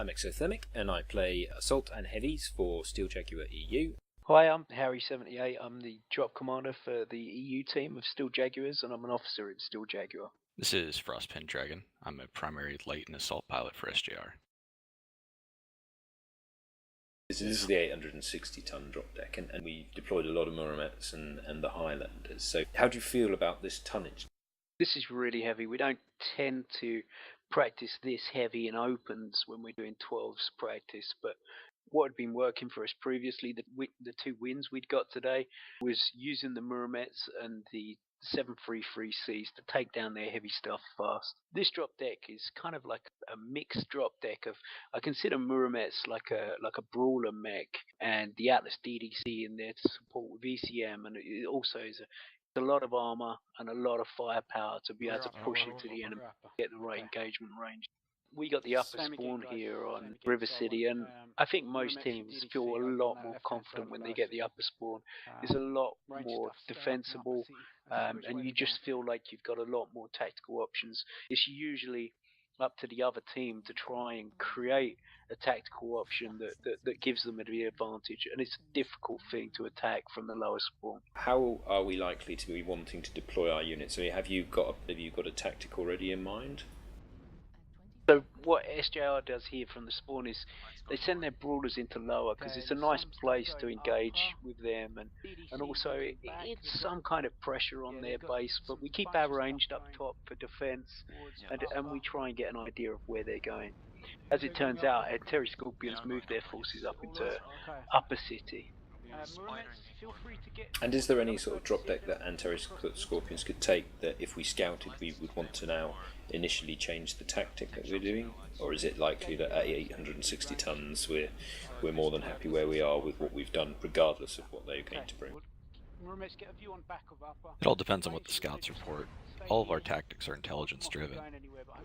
I'm Exothermic, and I play Assault and Heavies for Steel Jaguar EU. Hi, I'm Harry78. I'm the drop commander for the EU team of Steel Jaguars, and I'm an officer in Steel Jaguar. This is Frostpin Dragon. I'm a primary light and assault pilot for SJR. This is the 860-ton drop deck, and we deployed a lot of Muramets and the Highlanders. So how do you feel about this tonnage? This is really heavy. We don't tend to practice this heavy in opens when we're doing 12s practice, but what had been working for us previously, the two wins we'd got today, was using the Muramets and the 733Cs to take down their heavy stuff fast. This drop deck is kind of like a mixed drop deck of, I consider Muramets like a brawler mech, and the Atlas DDC in there to support with ECM, and it also is a lot of armor and a lot of firepower to be able to push it to the enemy, get the right engagement range. We got the upper spawn here on River City, and I think most teams feel a lot more confident when they get the upper spawn. It's a lot more defensible, and you just feel like you've got a lot more tactical options. It's usually up to the other team to try and create a tactical option that gives them the advantage, and it's a difficult thing to attack from the lower spawn. How are we likely to be wanting to deploy our units? I mean, have you got a tactic already in mind? So what SJR does here from the spawn is they send their brawlers into lower because it's a nice place to engage with them, and also it's some kind of pressure on their base, but we keep our ranged up top for defense, and we try and get an idea of where they're going. As it turns out, Antares Scorpions moved their forces up into upper city. And is there any sort of drop deck that Antares Scorpions could take that if we scouted we would want to now initially change the tactic that we're doing? Or is it likely that at 860 tons we're more than happy where we are with what we've done regardless of what they're going to bring? It all depends on what the scouts report. All of our tactics are intelligence driven.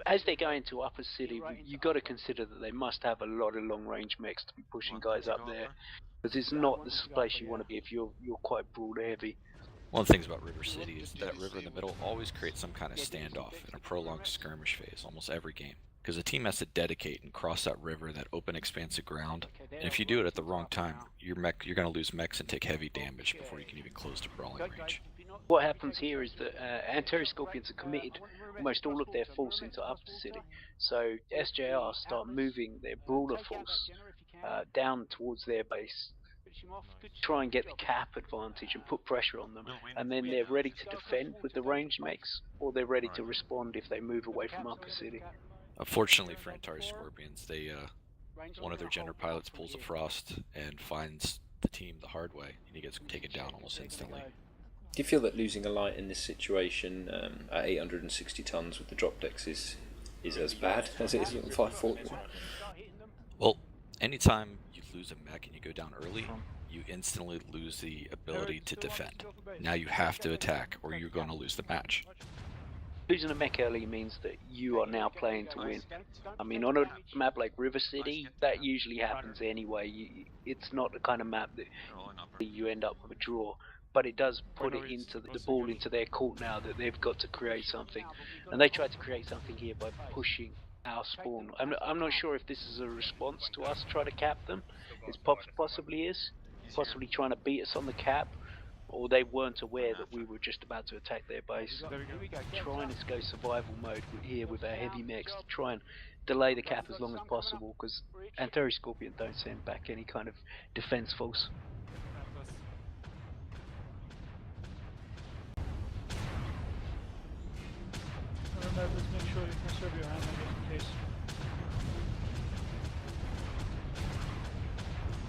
As they go into upper city, you've got to consider that they must have a lot of long range mechs to be pushing guys up there, because it's not the place you want to be if you're quite broad heavy. One of the things about River City is that river in the middle always creates some kind of standoff and a prolonged skirmish phase almost every game, because the team has to dedicate and cross that river, that open expanse of ground, and if you do it at the wrong time, you're going to lose mechs and take heavy damage before you can even close to brawling range. What happens here is that Antares Scorpions are committed almost all of their force into upper city, so SJR start moving their brawler force down towards their base, try and get the cap advantage and put pressure on them, and then they're ready to defend with the ranged mechs, or they're ready to respond if they move away from upper city. Unfortunately for Antares Scorpions, one of their general pilots pulls a frost and finds the team the hard way, and he gets taken down almost instantly. Do you feel that losing a light in this situation at 860 tons with the drop decks is as bad as it is on 541? Well, anytime you lose a mech and you go down early, you instantly lose the ability to defend. Now you have to attack or you're going to lose the match. Losing a mech early means that you are now playing to win. I mean, on a map like River City, that usually happens anyway. It's not the kind of map that you end up with a draw, but it does put it into the ball into their court now that they've got to create something. And they tried to create something here by pushing our spawn. I'm not sure if this is a response to us trying to cap them. It possibly trying to beat us on the cap, or they weren't aware that we were just about to attack their base. Trying to go survival mode here with our heavy mechs to try and delay the cap as long as possible, because Antares Scorpion don't send back any kind of defense force. Remember, let's make sure you conserve your ammo just in case.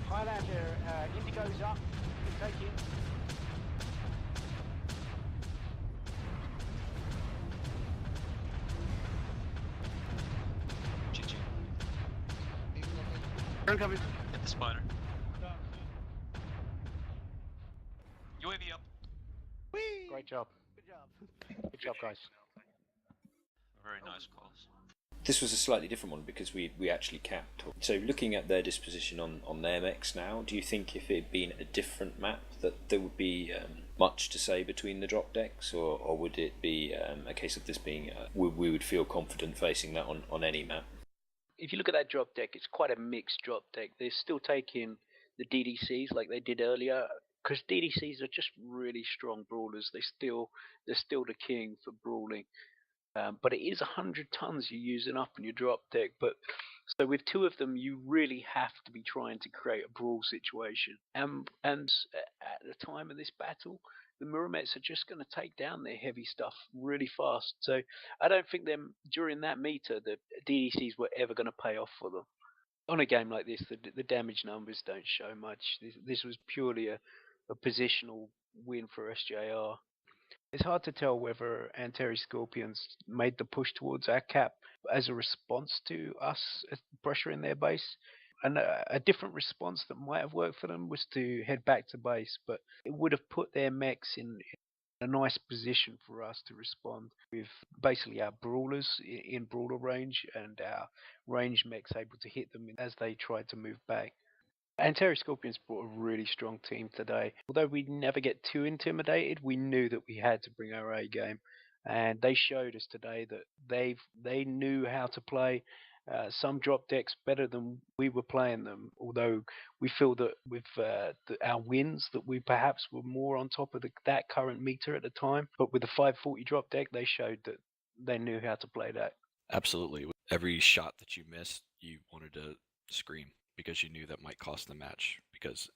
Highlander, Indigo's up. Good take in. GG. Turn coming. Hit the spider. UAV up. Whee! Great job. Good job, guys. Very nice calls. This was a slightly different one because we actually capped. So looking at their disposition on their mechs now, do you think if it had been a different map that there would be much to say between the drop decks, or would it be a case of this being we would feel confident facing that on any map? if you look at that drop deck, it's quite a mixed drop deck. They're still taking the DDCs like they did earlier, because DDCs are just really strong brawlers. They're still the king for brawling. But it is 100 tons you're using up in your drop deck. But so with two of them, you really have to be trying to create a brawl situation. And at the time of this battle, the Muramets are just going to take down their heavy stuff really fast. So I don't think them during that meter the DDCs were ever going to pay off for them. On a game like this, the damage numbers don't show much. This was purely a positional win for SJR. It's hard to tell whether Antares Scorpions made the push towards our cap as a response to us pressuring their base. And a different response that might have worked for them was to head back to base, but it would have put their mechs in a nice position for us to respond with basically our brawlers in brawler range and our range mechs able to hit them as they tried to move back. Antares Scorpions brought a really strong team today. Although we never get too intimidated, we knew that we had to bring our A game, and they showed us today that they knew how to play some drop decks better than we were playing them. Although we feel that with our wins that we perhaps were more on top of that current meter at the time. But with the 540 drop deck, they showed that they knew how to play that. Absolutely. Every shot that you missed, you wanted to scream because you knew that might cost the match, because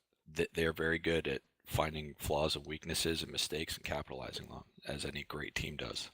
they're very good at finding flaws and weaknesses and mistakes and capitalizing on them, as any great team does.